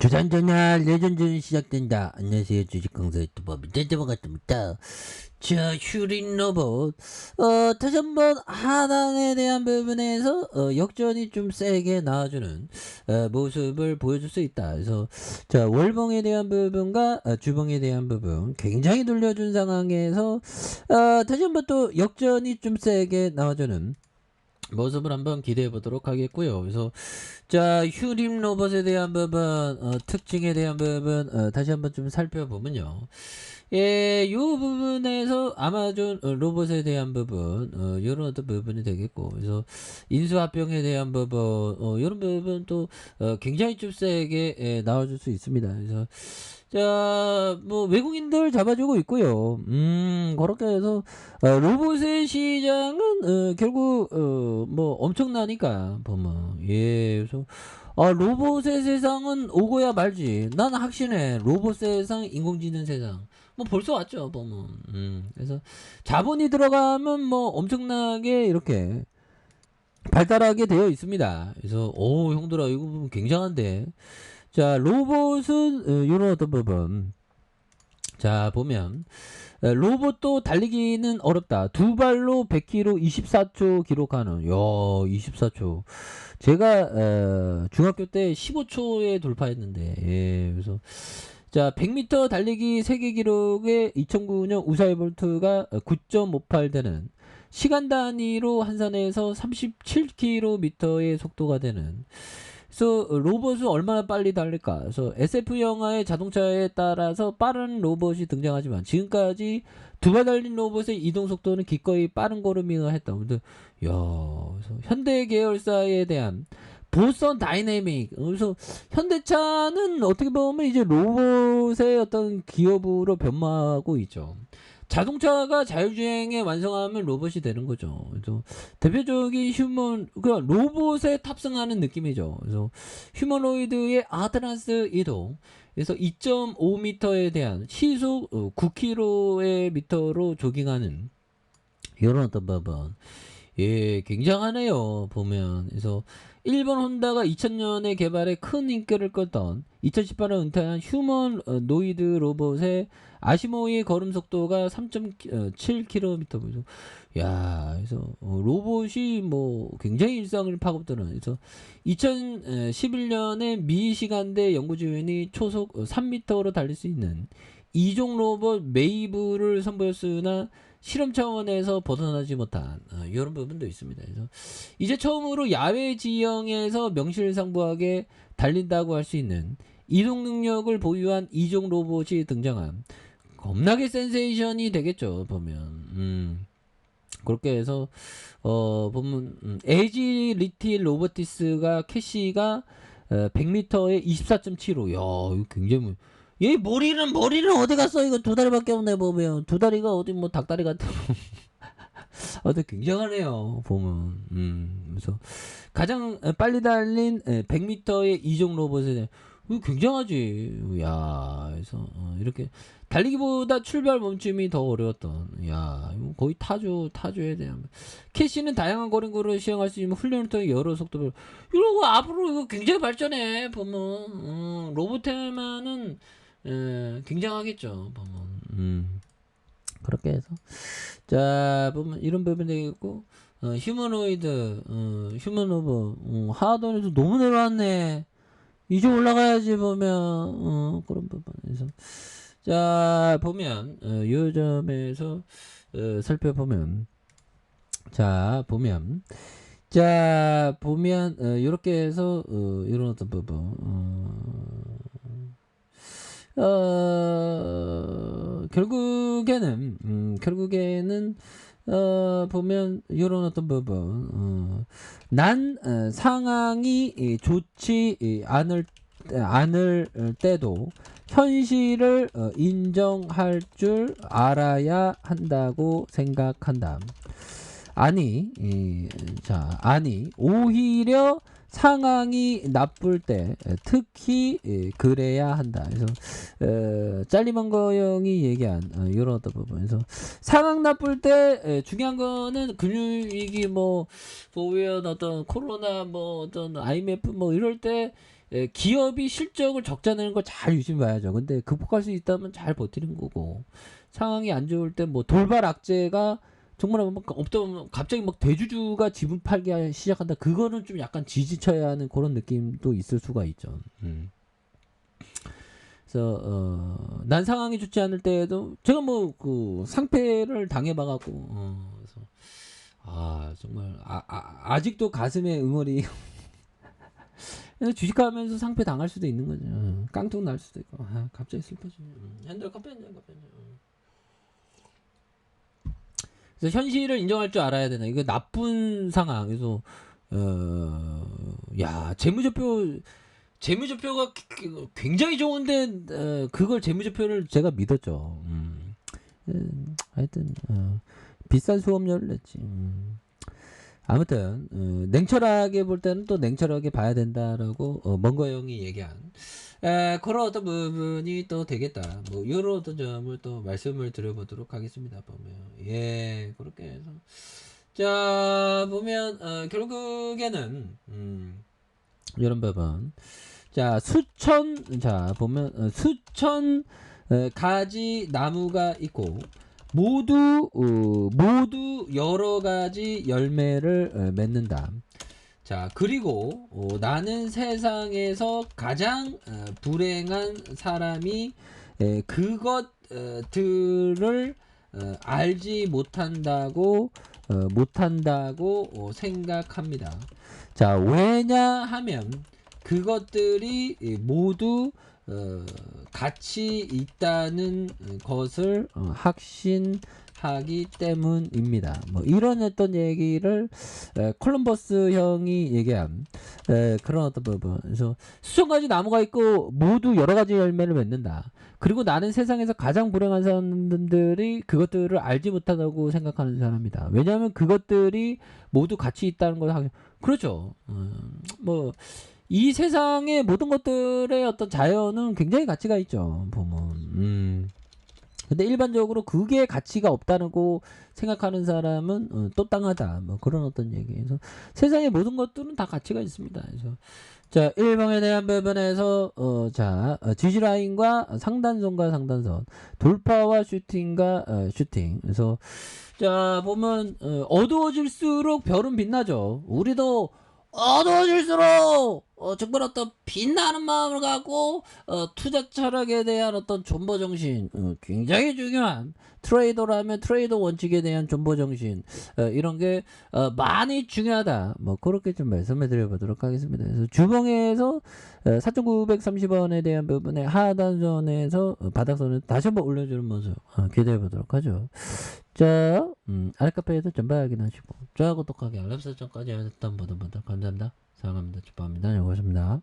주산전화 레전드는 시작된다. 안녕하세요. 주식강사 유튜버 민재재범 같습니다. 자, 휴린 로봇. 다시 한번 하단에 대한 부분에서 역전이 좀 세게 나와주는 모습을 보여줄 수 있다. 그래서 자, 월봉에 대한 부분과 주봉에 대한 부분 굉장히 돌려준 상황에서 다시 한번 또 역전이 좀 세게 나와주는 모습을 한번 기대해 보도록 하겠고요. 그래서 자, 휴림 로봇에 대한 부분, 특징에 대한 부분 다시 한번 좀 살펴보면요. 예, 요 부분에서 아마존 로봇에 대한 부분, 요런 어떤 부분이 되겠고, 그래서 인수합병에 대한 부분, 요런 부분 또 굉장히 좀 세게 나와줄 수 있습니다. 그래서 자, 뭐 외국인들 잡아주고 있고요. 그렇게 해서 로봇의 시장은 결국 뭐 엄청나니까 보면 그래서 로봇의 세상은 오고야 말지. 난 확신해. 로봇 세상, 인공지능 세상. 뭐 벌써 왔죠 보면. 그래서 자본이 들어가면 뭐 엄청나게 이렇게 발달하게 되어 있습니다. 그래서 오 형들아 이거 보면 굉장한데. 자, 로봇은 이런 어떤 부분. 자, 보면 로봇도 달리기는 어렵다. 두 발로 100km 24초 기록하는. 야, 24초. 제가 중학교 때 15초에 돌파했는데. 예, 그래서 자, 100m 달리기 세계 기록에 2009년 우사인 볼트가 9.58 되는 시간 단위로 환산해서 37km의 속도가 되는. 그래서 로봇은 얼마나 빨리 달릴까? 그래서 SF 영화의 자동차에 따라서 빠른 로봇이 등장하지만 지금까지 두 발 달린 로봇의 이동 속도는 기꺼이 빠른 걸음이나 했다. 근데 야, 그래서 현대 계열사에 대한 보선 다이내믹. 그래서 현대차는 어떻게 보면 이제 로봇의 어떤 기업으로 변모하고 있죠. 자동차가 자율주행에 완성하면 로봇이 되는 거죠. 그래서 대표적인 그냥 로봇에 탑승하는 느낌이죠. 그래서 휴머노이드의 아드란스 이동. 그래서 2.5m에 대한 시속 9km로 조깅하는 이런 어떤 부분. 예, 굉장하네요. 보면. 그래서 일본 혼다가 2000년에 개발해 큰 인기를 끌던 2018년 은퇴한 휴머노이드 로봇의 아시모의 걸음 속도가 3.7km. 야, 그래서 로봇이 뭐 굉장히 일상을 파고드는. 그래서 2011년에 미 시간대 연구진이 초속 3m로 달릴 수 있는 이종 로봇 메이브를 선보였으나 실험 차원에서 벗어나지 못한 이런 부분도 있습니다. 그래서 이제 처음으로 야외 지형에서 명실상부하게 달린다고 할 수 있는 이동 능력을 보유한 이종 로봇이 등장한 겁나게 센세이션이 되겠죠. 보면 그렇게 해서 보면 에지리티 로보티스가 캐시가 100m에 24.75. 야, 이거 굉장히 얘 머리는 어디 갔어? 이거 두 다리밖에 없네 보면. 두 다리가 어디 뭐 닭다리 같아. 근데 굉장하네요 보면. 그래서 가장 빨리 달린 100m의 이종 로봇에 이거 굉장하지. 야, 그래서 이렇게 달리기보다 출발 멈춤이 더 어려웠던. 야, 이거 거의 타조에 대한. 캐시는 다양한 거리를 시행할 수 있는 훈련을 통해 여러 속도별. 이런 거 앞으로 이거 굉장히 발전해 보면. 로봇 테마는 굉장하겠죠 보면. 그렇게 해서 자 보면 이런 부분이 되겠고 휴머노이드 휴머노브 하드온에서 너무 내려왔네. 이제 올라가야지 보면 그런 부분에서 자 보면 요 점에서 살펴보면 자 보면 이렇게 해서 이런 어떤 부분 결국에는 보면 이런 어떤 부분 난 상황이 좋지 않을 때도 현실을 인정할 줄 알아야 한다고 생각한다. 아니 오히려 상황이 나쁠 때 특히 그래야 한다. 그래서 짤리먼거 형이 얘기한 이런 어떤 부분에서 상황 나쁠 때 중요한 거는 금융위기 뭐 보면 어떤 코로나 뭐 어떤 IMF 뭐 이럴 때 기업이 실적을 적자 내는 걸 잘 유심히 봐야죠. 근데 극복할 수 있다면 잘 버티는 거고, 상황이 안 좋을 때 뭐 돌발 악재가 정말 막 없다 보면 갑자기 막 대주주가 지분 팔기 시작한다. 그거는 좀 약간 지지쳐야 하는 그런 느낌도 있을 수가 있죠. 그래서 난 상황이 좋지 않을 때에도 제가 뭐 그 상패를 당해봐갖고 그래서 정말 아직도 가슴에 응어리. 주식하면서 상패 당할 수도 있는 거죠. 깡통 날 수도 있고. 갑자기 슬퍼지네. 핸들 커피 한잔. 그래서 현실을 인정할 줄 알아야 되나. 이거 나쁜 상황. 그래서 재무제표가 굉장히 좋은데 그걸 재무제표를 제가 믿었죠. 하여튼 비싼 수업료를 냈지. 아무튼 냉철하게 볼 때는 또 냉철하게 봐야 된다라고 먼거 형이 얘기한 그런 어떤 부분이 또 되겠다. 뭐 이런 어떤 점을 또 말씀을 드려보도록 하겠습니다. 보면 그렇게 해서 자 보면 결국에는 이런 부분 보면 수천 가지 나무가 있고 모두 여러 가지 열매를 맺는다. 자, 그리고 나는 세상에서 가장 불행한 사람이 그것들을 알지 못한다고 생각합니다. 자, 왜냐하면 그것들이 모두 가치 있다는 것을 확신하기 때문입니다. 뭐 이런 어떤 얘기를 콜럼버스 형이 얘기한 그런 어떤 부분. 그래서 수천 가지 나무가 있고 모두 여러 가지 열매를 맺는다. 그리고 나는 세상에서 가장 불행한 사람들이 그것들을 알지 못한다고 생각하는 사람이다. 왜냐하면 그것들이 모두 가치 있다는 걸 그렇죠. 뭐 이 세상의 모든 것들의 어떤 자연은 굉장히 가치가 있죠. 보면. 근데 일반적으로 그게 가치가 없다고 생각하는 사람은 또 땅하다. 뭐 그런 어떤 얘기에서 세상의 모든 것들은 다 가치가 있습니다. 그래서 자, 1번에 대한 부분에서 지지라인과 상단선과 돌파와 슈팅과 슈팅. 그래서 자, 보면 어두워질수록 별은 빛나죠. 우리도 어두워질수록 정말 어떤 빛나는 마음을 갖고 투자 철학에 대한 어떤 존버 정신 굉장히 중요한 트레이더라면 트레이더 원칙에 대한 존버 정신 이런 게 많이 중요하다. 뭐 그렇게 좀 말씀을 드려보도록 하겠습니다. 그래서 주봉에서 4,930원에 대한 부분에 하단선에서 바닥선을 다시 한번 올려주는 모습 기대해 보도록 하죠. 자, 아랫카페에서 전방 확인하시고 좋아요, 구독하기, 알람 설정까지 하셨던 모든 분들 감사합니다. 사랑합니다. 축복합니다. 고맙습니다.